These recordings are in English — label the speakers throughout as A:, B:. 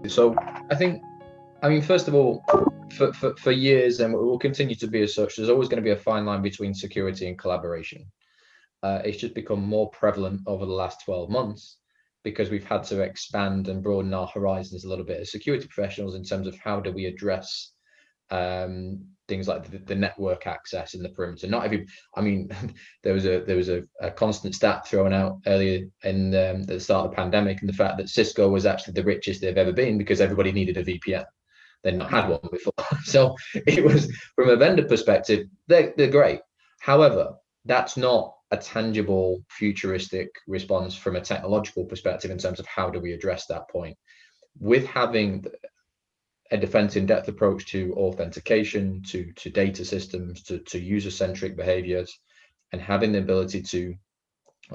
A: So I think, I mean, first of all, for years, and it will continue to be as such, there's always going to be a fine line between security and collaboration. It's just become more prevalent over the last 12 months because we've had to expand and broaden our horizons a little bit as security professionals in terms of how do we address things like the network access in the perimeter. Not every, I mean, there was a constant stat thrown out earlier in the start of the pandemic, and the fact that Cisco was actually the richest they've ever been because everybody needed a VPN. They'd not had one before. So it was, from a vendor perspective, they're great. However, that's not a tangible futuristic response from a technological perspective in terms of how do we address that point. With having a defense in depth approach to authentication, to data systems, to user centric behaviors, and having the ability to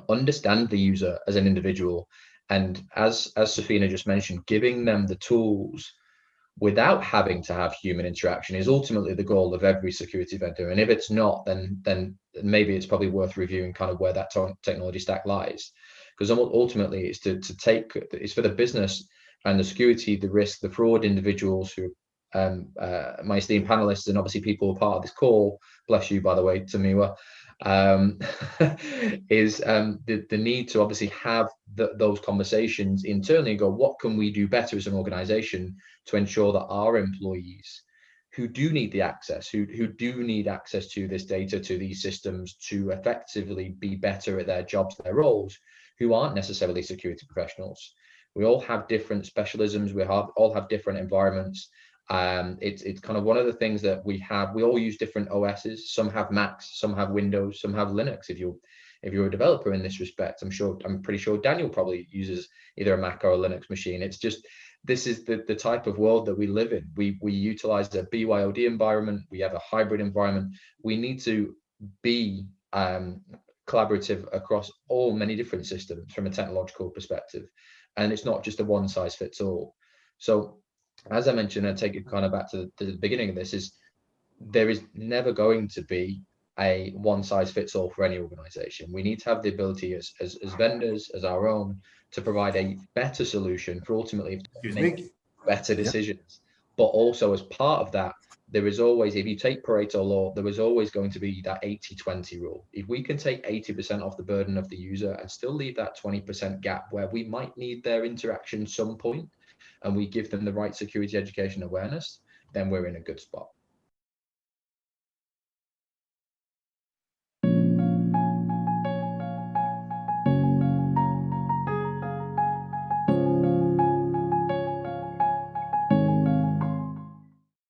A: understand the user as an individual. And as Safina just mentioned, giving them the tools without having to have human interaction is ultimately the goal of every security vendor. And if it's not, then maybe it's probably worth reviewing kind of where that technology stack lies. Because ultimately it's it's for the business and the security, the risk, the fraud individuals who my esteemed panelists and obviously people who are part of this call, bless you, by the way, Tamiwa, is the need to obviously have those conversations internally and go, what can we do better as an organization to ensure that our employees who do need the access, who do need access to this data, to these systems, to effectively be better at their jobs, their roles, who aren't necessarily security professionals. We all have different specialisms. We all have different environments. It's kind of one of the things that we have. We all use different OSs. Some have Macs, some have Windows, some have Linux. If you're a developer in this respect, I'm pretty sure Daniel probably uses either a Mac or a Linux machine. It's just, this is the type of world that we live in. We utilize a BYOD environment. We have a hybrid environment. We need to be collaborative across many different systems from a technological perspective. And it's not just a one size fits all. So as I mentioned, and take it kind of back to the beginning of this, is there is never going to be a one size fits all for any organization. We need to have the ability as vendors, as our own, to provide a better solution for ultimately making better decisions. But also as part of that, there is always, if you take Pareto law, there is always going to be that 80-20 rule. If we can take 80% off the burden of the user and still leave that 20% gap where we might need their interaction some point, and we give them the right security education awareness, then we're in a good spot.